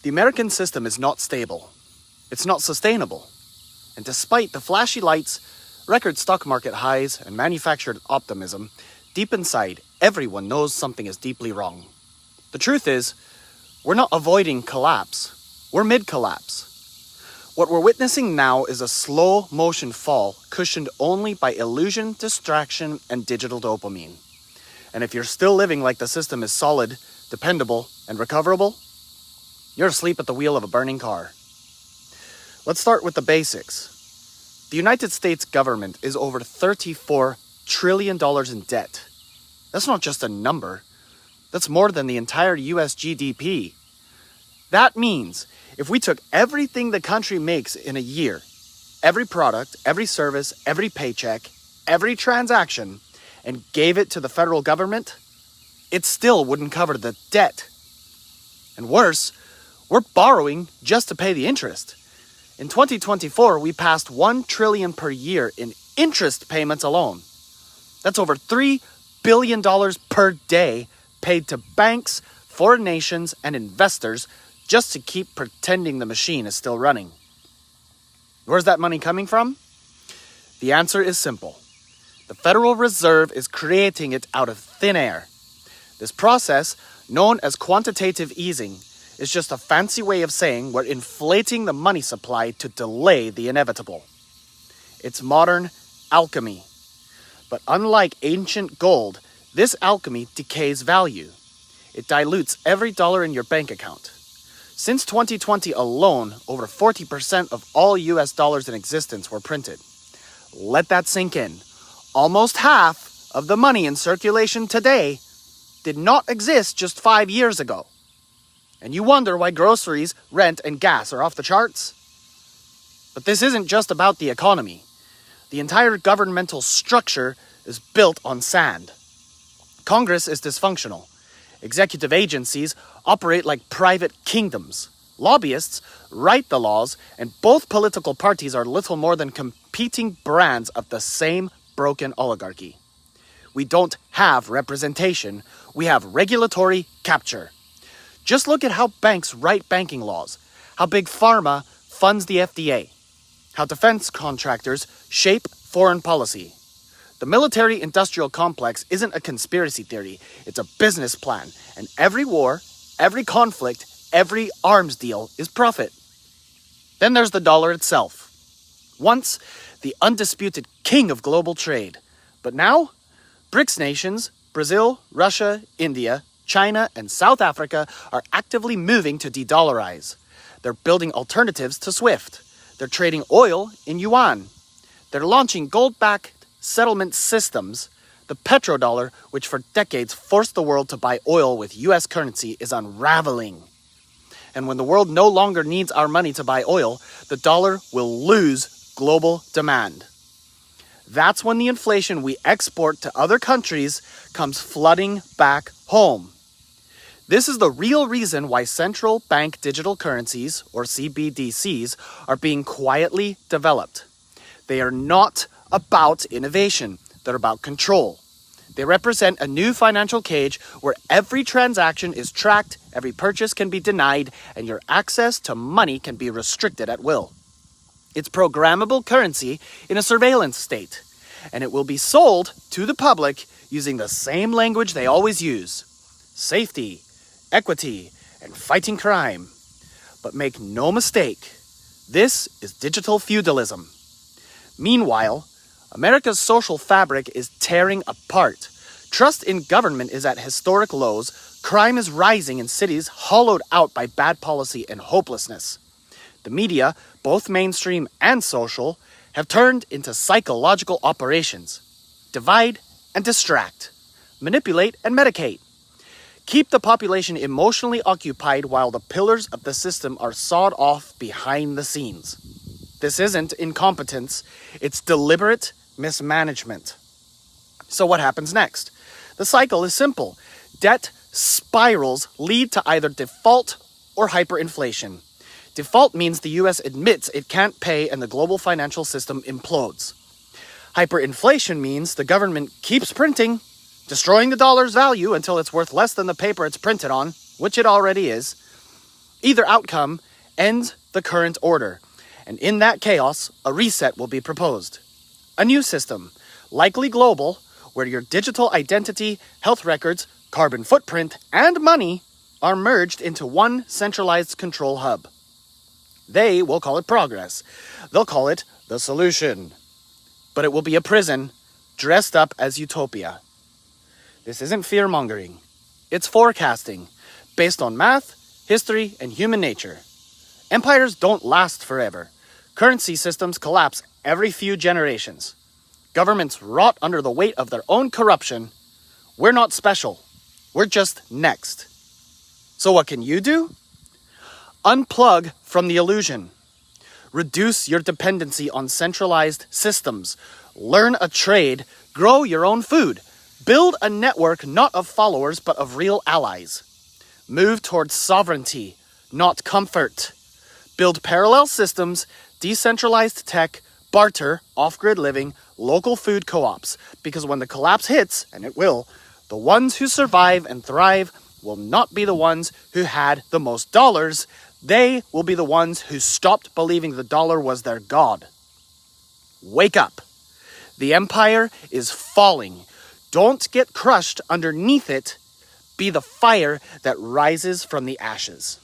The American system is not stable. It's not sustainable. And despite the flashy lights, record stock market highs, and manufactured optimism, deep inside, everyone knows something is deeply wrong. The truth is, we're not avoiding collapse. We're mid-collapse. What we're witnessing now is a slow motion fall cushioned only by illusion, distraction, and digital dopamine. And if you're still living like the system is solid, dependable, and recoverable, you're asleep at the wheel of a burning car. Let's start with the basics. The United States government is over $34 trillion in debt. That's not just a number. That's more than the entire US GDP. That means if we took everything the country makes in a year, every product, every service, every paycheck, every transaction, and gave it to the federal government, it still wouldn't cover the debt. And worse, we're borrowing just to pay the interest. In 2024, we passed $1 trillion per year in interest payments alone. That's over $3 billion per day paid to banks, foreign nations, and investors just to keep pretending the machine is still running. Where's that money coming from? The answer is simple. The Federal Reserve is creating it out of thin air. This process, known as quantitative easing, is just a fancy way of saying we're inflating the money supply to delay the inevitable. It's modern alchemy. But unlike ancient gold, this alchemy decays value. It dilutes every dollar in your bank account. Since 2020 alone, over 40% of all US dollars in existence were printed. Let that sink in. Almost half of the money in circulation today did not exist just 5 years ago. And you wonder why groceries, rent, and gas are off the charts? But this isn't just about the economy. The entire governmental structure is built on sand. Congress is dysfunctional. Executive agencies operate like private kingdoms. Lobbyists write the laws, and both political parties are little more than competing brands of the same broken oligarchy. We don't have representation. We have regulatory capture. Just look at how banks write banking laws, how Big Pharma funds the FDA, how defense contractors shape foreign policy. The military-industrial complex isn't a conspiracy theory, it's a business plan, and every war, every conflict, every arms deal is profit. Then there's the dollar itself. Once, the undisputed king of global trade. But now, BRICS nations, Brazil, Russia, India, China, and South Africa are actively moving to de-dollarize. They're building alternatives to SWIFT. They're trading oil in yuan. They're launching gold-backed settlement systems. The petrodollar, which for decades forced the world to buy oil with US currency, is unraveling. And when the world no longer needs our money to buy oil, the dollar will lose global demand. That's when the inflation we export to other countries comes flooding back home. This is the real reason why central bank digital currencies, or CBDCs, are being quietly developed. They are not about innovation. They're about control. They represent a new financial cage where every transaction is tracked, every purchase can be denied, and your access to money can be restricted at will. It's programmable currency in a surveillance state, and it will be sold to the public using the same language they always use: safety, equity, and fighting crime. But make no mistake, this is digital feudalism. Meanwhile, America's social fabric is tearing apart. Trust in government is at historic lows. Crime is rising in cities hollowed out by bad policy and hopelessness. The media, both mainstream and social, have turned into psychological operations. Divide and distract. Manipulate and medicate. Keep the population emotionally occupied while the pillars of the system are sawed off behind the scenes. This isn't incompetence, it's deliberate mismanagement. So what happens next? The cycle is simple. Debt spirals lead to either default or hyperinflation. Default means the US admits it can't pay and the global financial system implodes. Hyperinflation means the government keeps printing, destroying the dollar's value until it's worth less than the paper it's printed on, which it already is. Either outcome ends the current order, and in that chaos, a reset will be proposed. A new system, likely global, where your digital identity, health records, carbon footprint, and money are merged into one centralized control hub. They will call it progress. They'll call it the solution. But it will be a prison dressed up as utopia. This isn't fear-mongering. It's forecasting, based on math, history, and human nature. Empires don't last forever. Currency systems collapse every few generations. Governments rot under the weight of their own corruption. We're not special. We're just next. So what can you do? Unplug from the illusion. Reduce your dependency on centralized systems. Learn a trade. Grow your own food. Build a network not of followers but of real allies. Move towards sovereignty, not comfort. Build parallel systems, decentralized tech, barter, off-grid living, local food co-ops. Because when the collapse hits, and it will, the ones who survive and thrive will not be the ones who had the most dollars. They will be the ones who stopped believing the dollar was their god. Wake up. The empire is falling. Don't get crushed underneath it. Be the fire that rises from the ashes.